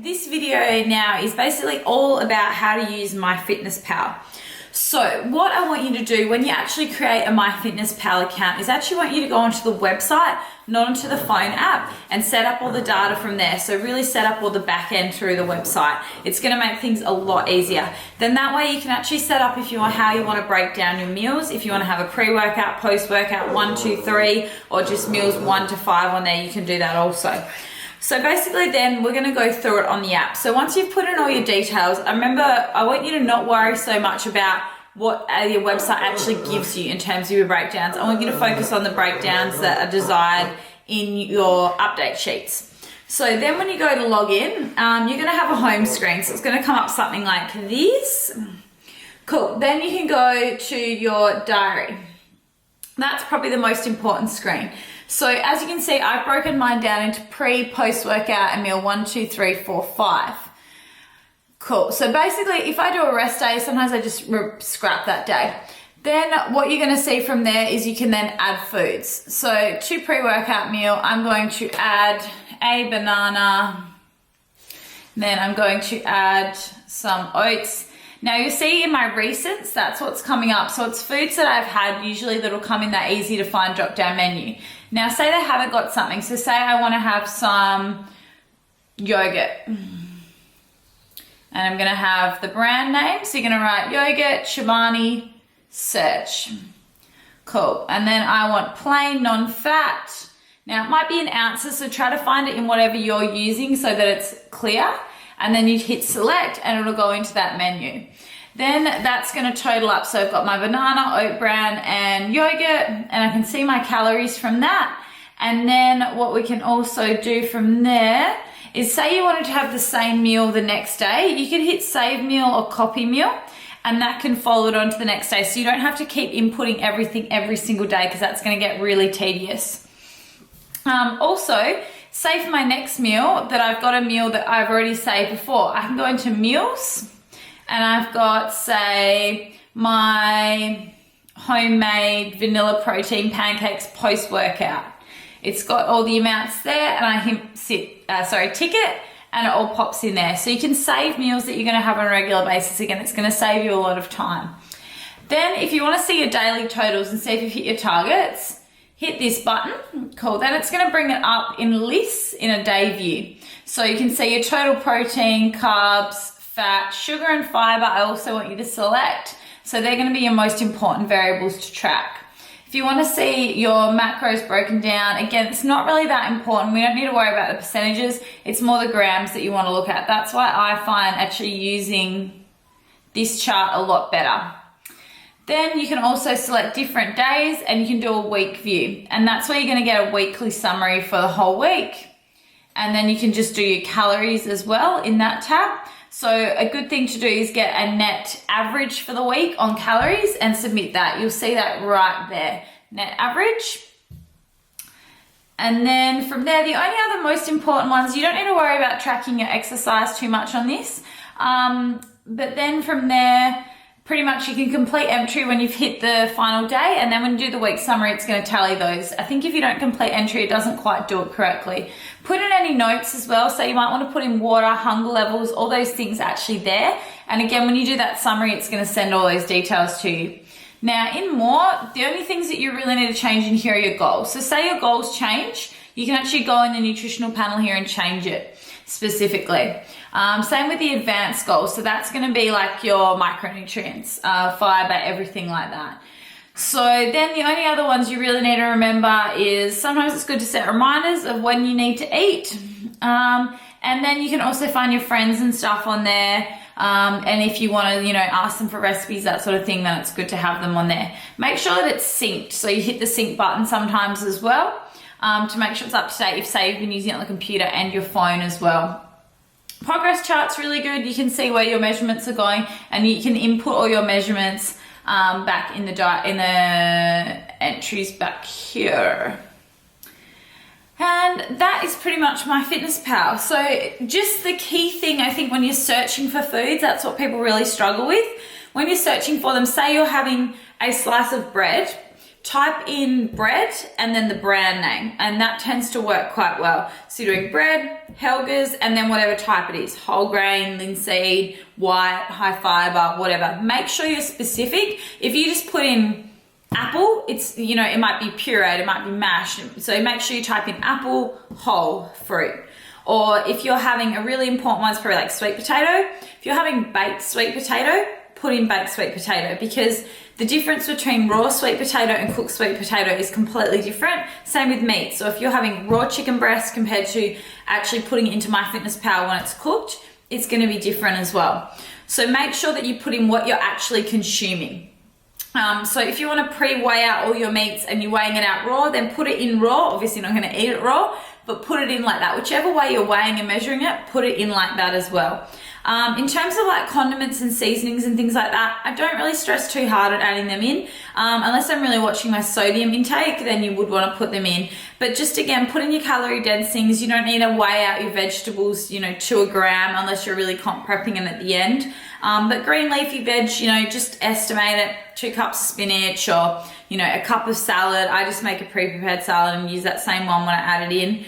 this video now is basically all about how to use MyFitnessPal. So what I want you to do when you actually create a MyFitnessPal account is actually want you to go onto the website, not onto the phone app, and set up all the data from there. So really set up all the back end through the website. It's going to make things a lot easier. Then that way you can actually set up if you want how you want to break down your meals. If you want to have a pre-workout, post-workout, 1, 2, 3, or just meals 1 to 5 on there, you can do that also. So basically then we're going to go through it on the app. So once you've put in all your details, remember I want you to not worry so much about what your website actually gives you in terms of your breakdowns. I want you to focus on the breakdowns that are desired in your update sheets. So then when you go to log in, you're going to have a home screen. So it's going to come up something like this. Cool. Then you can go to your diary. That's probably the most important screen. So as you can see, I've broken mine down into pre, post-workout and meal 1, 2, 3, 4, 5. Cool. So basically, if I do a rest day, sometimes I just scrap that day. Then what you're going to see from there is you can then add foods. So to pre-workout meal, I'm going to add a banana. Then I'm going to add some oats. Now you'll see in my recents, that's what's coming up. So it's foods that I've had usually that'll come in that easy to find drop down menu. Now say they haven't got something. So say I want to have some yogurt. And I'm going to have the brand name. So you're going to write yogurt, Shivani, search. Cool. And then I want plain, non-fat. Now it might be in ounces, so try to find it in whatever you're using so that it's clear. And then you hit select and it'll go into that menu. Then that's going to total up. So I've got my banana, oat bran and yogurt, and I can see my calories from that. And then what we can also do from there is say you wanted to have the same meal the next day, you can hit save meal or copy meal, and that can follow it on to the next day. So you don't have to keep inputting everything every single day because that's going to get really tedious. Also, say for my next meal that I've got a meal that I've already saved before, I can go into meals and I've got, say, my homemade vanilla protein pancakes post-workout. It's got all the amounts there and I tick it and it all pops in there. So you can save meals that you're going to have on a regular basis. Again, it's going to save you a lot of time. Then if you want to see your daily totals and see if you've hit your targets, hit this button. Cool. Then it's going to bring it up in lists in a day view. So you can see your total protein, carbs, fat, sugar and fiber. I also want you to select. So they're going to be your most important variables to track. If you want to see your macros broken down, again, it's not really that important. We don't need to worry about the percentages. It's more the grams that you want to look at. That's why I find actually using this chart a lot better. Then you can also select different days and you can do a week view. And that's where you're going to get a weekly summary for the whole week. And then you can just do your calories as well in that tab. So a good thing to do is get a net average for the week on calories and submit that. You'll see that right there, net average. And then from there, the only other most important ones, you don't need to worry about tracking your exercise too much on this. But then from there, pretty much you can complete entry when you've hit the final day, and then when you do the week summary, it's going to tally those. I think if you don't complete entry, it doesn't quite do it correctly. Put in any notes as well, so you might want to put in water, hunger levels, all those things actually there. And again, when you do that summary, it's going to send all those details to you. Now in more, the only things that you really need to change in here are your goals. So say your goals change, you can actually go in the nutritional panel here and change it specifically. Same with the advanced goals. So that's going to be like your micronutrients, fiber, everything like that. So then the only other ones you really need to remember is sometimes it's good to set reminders of when you need to eat. And then you can also find your friends and stuff on there. And if you want to, ask them for recipes, that sort of thing, then it's good to have them on there. Make sure that it's synced. So you hit the sync button sometimes as well, to make sure it's up to date if, say, you've been using it on the computer and your phone as well. Progress chart's really good. You can see where your measurements are going and you can input all your measurements back in the entries back here. And that is pretty much MyFitnessPal. So just the key thing, I think, when you're searching for foods, that's what people really struggle with. When you're searching for them, say you're having a slice of bread, type in bread and then the brand name, and that tends to work quite well. So you're doing bread, Helga's, and then whatever type it is, whole grain, linseed, white, high fiber, whatever. Make sure you're specific. If you just put in apple, it's, you know, it might be pureed, it might be mashed. So make sure you type in apple, whole fruit. Or if you're having a really important one, it's probably like sweet potato. If you're having baked sweet potato, put in baked sweet potato, because the difference between raw sweet potato and cooked sweet potato is completely different. Same with meat. So if you're having raw chicken breast compared to actually putting it into MyFitnessPal when it's cooked, it's going to be different as well. So make sure that you put in what you're actually consuming. So if you want to pre-weigh out all your meats and you're weighing it out raw, then put it in raw. Obviously you're not going to eat it raw, but put it in like that. Whichever way you're weighing and measuring it, put it in like that as well. In terms of like condiments and seasonings and things like that, I don't really stress too hard on adding them in. Unless I'm really watching my sodium intake, then you would want to put them in. But just again, put in your calorie dense things. You don't need to weigh out your vegetables, you know, to a gram unless you're really comp prepping them at the end. But green leafy veg, you know, just estimate it, 2 cups of spinach or, you know, a cup of salad. I just make a pre-prepared salad and use that same one when I add it in.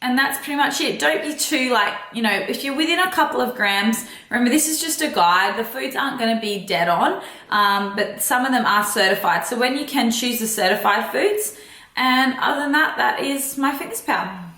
And that's pretty much it. Don't be too like, you know, if you're within a couple of grams, remember this is just a guide. The foods aren't going to be dead on, but some of them are certified. So when you can choose the certified foods, and other than that, that is MyFitnessPal.